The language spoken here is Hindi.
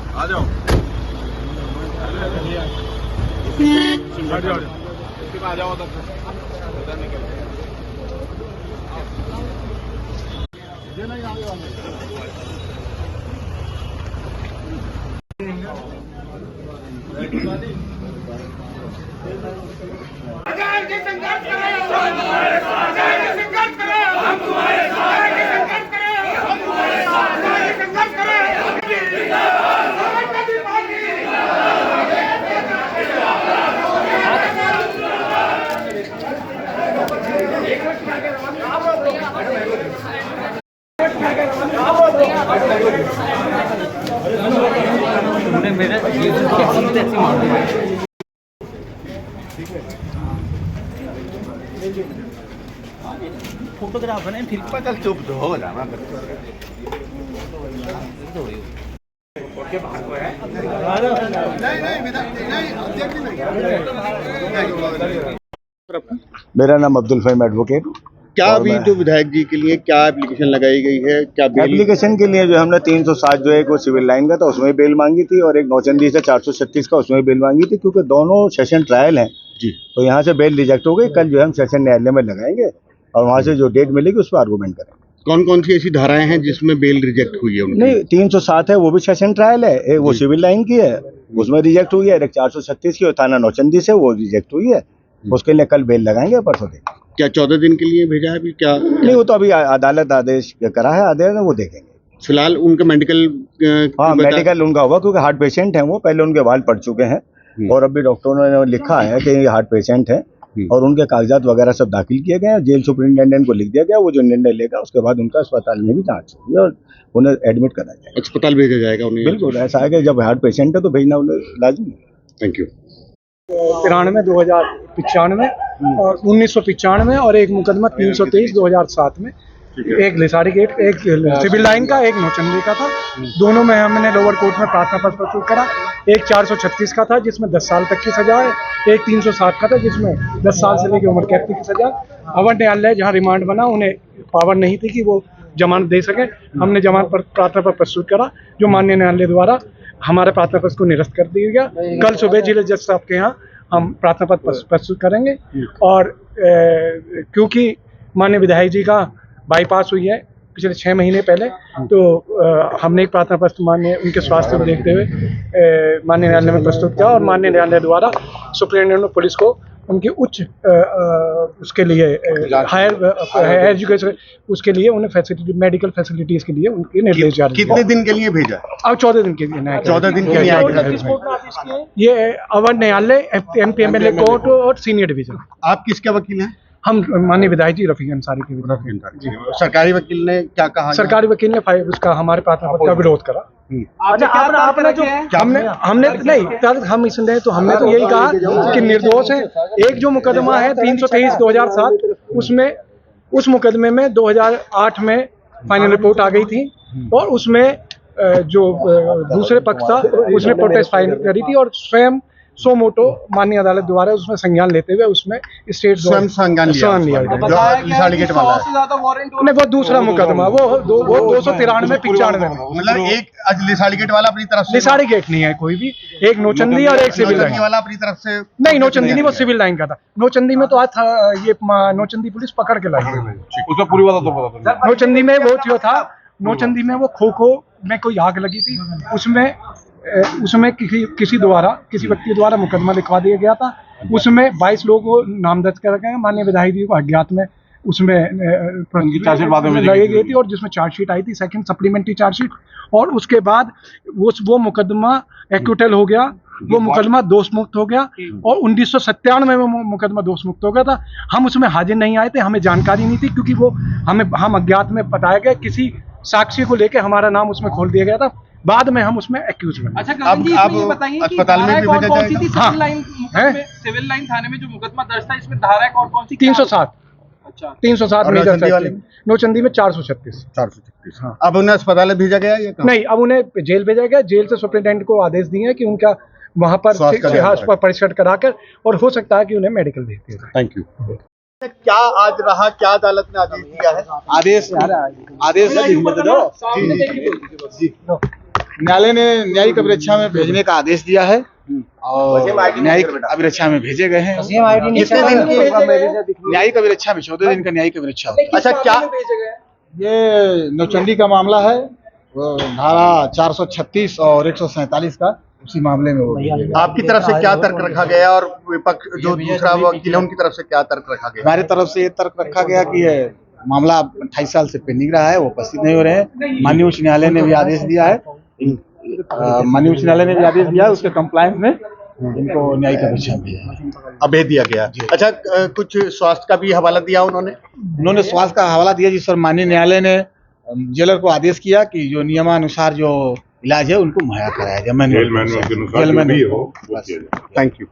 आ जाओ आ जाओ उधर निकल मेरे मार दिया। फोटोग्राफर है फिर चल चुप हो जाना मेरा नाम अब्दुल फहीम एडवोकेट। क्या अभी जो विधायक जी के लिए क्या एप्लीकेशन लगाई गई है, क्या बेल? एप्लीकेशन के लिए जो हमने 307 जो एक वो सिविल लाइन का था उसमें बेल मांगी थी और एक नौचंदी से 436 का उसमें बेल मांगी थी, क्योंकि दोनों सेशन ट्रायल हैं जी। तो यहाँ से बेल रिजेक्ट हो गई। कल जो है हम सेशन न्यायालय में लगाएंगे और वहाँ से जो डेट मिलेगी उस पर आर्गूमेंट करेंगे। कौन कौन सी ऐसी धाराएं हैं जिसमें बेल रिजेक्ट हुई है उनकी? नहीं, 307 है वो भी सेशन ट्रायल है, एक वो सिविल लाइन की है उसमें रिजेक्ट हुई है, एक 436 की थाना नौचंदी से वो रिजेक्ट हुई है, उसके लिए कल बेल लगाएंगे परसों देंगे। क्या 14 दिन के लिए भेजा है अभी? क्या नहीं, वो तो अभी अदालत आदेश करा है, आदेश है वो देखेंगे। फिलहाल उनका मेडिकल हाँ मेडिकल उनका हुआ, क्योंकि हार्ट पेशेंट हैं वो, पहले उनके बाल पड़ चुके हैं और अभी डॉक्टरों ने लिखा है कि ये हार्ट पेशेंट है और उनके कागजात वगैरह सब दाखिल किए गए हैं। जेल सुपरिटेंडेंट को लिख दिया गया, वो जो निर्णय लेगा उसके बाद उनका अस्पताल में भी जांच होगी और उन्हें एडमिट करा जाएगा। अस्पताल भेजा जाएगा उन्हें? बिल्कुल, ऐसा है कि जब हार्ट पेशेंट है तो भेजना उन्हें लाजमी है। Thank you. 93 2095 और 1995 और एक मुकदमा 323 2007 में, एक लिसाड़ी गेट, एक सिविल लाइन का, एक नौचंदी का था। दोनों में हमने लोअर कोर्ट में प्रार्थना पत्र प्रस्तुत करा। एक 436 का था जिसमें 10 साल तक की सजा है, एक 307 का था जिसमें 10 साल से लेकर उम्र कैद की सजा। अवर न्यायालय जहां रिमांड बना उन्हें पावर नहीं थी कि वो जमानत दे सके। हमने जमानत पर प्रार्थना पत्र प्रस्तुत करा जो माननीय न्यायालय द्वारा हमारे प्रार्थना पत्र को निरस्त कर दिया गया। कल सुबह जिले जज साहब के यहाँ हम प्रार्थना पत्र प्रस्तुत करेंगे और क्योंकि माननीय विधायक जी का बाईपास हुई है पिछले 6 महीने पहले, तो हमने एक प्रार्थना पत्र माननीय उनके स्वास्थ्य को देखते हुए माननीय न्यायालय में प्रस्तुत किया और माननीय न्यायालय द्वारा सुप्रिंटेंडेंट पुलिस को उनकी उच्च उसके लिए हायर एजुकेशन उसके लिए उन्हें फैसिलिटी, मेडिकल फैसिलिटीज के लिए उनके निर्देश जारी। कितने दिन के लिए भेजा? अब 14 दिन के लिए। 14 दिन के लिए ये अवर न्यायालय, MP-MLA कोर्ट और सीनियर डिवीजन। आप किसके वकील हैं? हम माननीय विधायक जी रफीक अंसारी के विधायक। सरकारी वकील ने क्या कहा? सरकारी वकील ने उसका हमारे प्रार्थना पत्र का विरोध करा। अच्छा, आपने जो हमने नहीं, हम इसलिए तो हमने तो यही कहा कि निर्दोष है। एक जो मुकदमा है 323 2007 उसमें, उस मुकदमे में 2008 में फाइनल रिपोर्ट आ गई थी और उसमें जो दूसरे पक्ष था उसने प्रोटेस्ट फाइल करी थी और स्वयं सो मोटो माननीय अदालत द्वारा उसमें संज्ञान लेते हुए उसमें स्टेट संज्ञान लिया नहीं, वो दूसरा मुकदमा वो 293 95 मतलब एक लिसाड़ी गेट वाला अपनी तरफ से, लिसाड़ी गेट नहीं है कोई भी, एक नौचंदी और एक सिविल लाइन वाला अपनी तरफ से नहीं, नौचंदी नहीं, वो सिविल लाइन का था। नौचंदी में तो आज था ये नौचंदी पुलिस पकड़ के लाई, उसका पूरी बात तो पता था। नौचंदी में वो जो था, नौचंदी में वो खो में कोई आग लगी थी, उसमें उसमें किसी व्यक्ति द्वारा मुकदमा लिखवा दिया गया था। उसमें 22 लोगों को नाम दर्ज कर गए। माननीय विधायक जी को अज्ञात में उसमें चार्जशीट बाद में लगाई गई थी और जिसमें चार्जशीट आई थी, सेकंड सप्लीमेंट्री चार्जशीट। और उसके बाद वो मुकदमा एक्विटल हो गया, वो मुकदमा दोष मुक्त हो गया और 1997 में वो मुकदमा दोष मुक्त हो गया था। हम उसमें हाजिर नहीं आए थे, हमें जानकारी नहीं थी, क्योंकि वो हम अज्ञात में बताया गया, किसी साक्षी को लेकर हमारा नाम उसमें खोल दिया गया था। बाद में हम उसमें एक्यूज बने। अच्छा गगन जी, इसमें ये बताइए कि अस्पताल में भी भेजा कौन सी थी? हाँ। सिविल लाइन थाने में जो मुकदमा दर्ज था, इसमें धारा कौन सी? 307। अच्छा, 307 और मेजर नौचंदी वाले? सेक्शन। नौचंदी में 436। 436। अब उन्हें अस्पताल भेजा गया या कहाँ? नहीं, अब उन्हें जेल भेजा गया। जेल से सुप्रिंटेंडेंट को आदेश दिए हैं कि उनका वहां पर स्वास्थ्य परीक्षण कराकर, और हो सकता है कि उन्हें मेडिकल भेज दिया जाए। Thank you. क्या आज रहा, क्या अदालत ने आदेश दिया है? आदेश न्यायालय ने न्यायिक अभिरक्षा में भेजने का आदेश दिया है और न्यायिक अभिरक्षा में भेजे गए हैं। कितने दिन की न्यायिक अभिरक्षा में 14 दिन का न्यायिक अभिरक्षा होता है। अच्छा, क्या ये नौचंदी का मामला है, वो धारा 436 और 147 का, उसी मामले में वो भेजे गए। आपकी तरफ से क्या तर्क रखा गया और विपक्ष जो दूसरा वकील है उनकी तरफ से क्या तर्क रखा गया? हमारी तरफ से ये तर्क रखा गया कि ये मामला 28 साल से पेंडिंग रहा है, वो उपस्थित नहीं हो रहे हैं। माननीय उच्च न्यायालय ने भी आदेश दिया है, उसके कंप्लायंस में इनको न्यायिक अभिरक्षा में भेजा है। अब भेज दिया गया। अच्छा, कुछ स्वास्थ्य का भी हवाला दिया उन्होंने स्वास्थ्य का हवाला दिया, जिस पर माननीय न्यायालय ने जेलर को आदेश किया कि जो नियमानुसार जो इलाज है उनको मुहैया कराया जाए। जेल मैनुअल के अनुसार जो भी हो वो किया जाए। Thank you.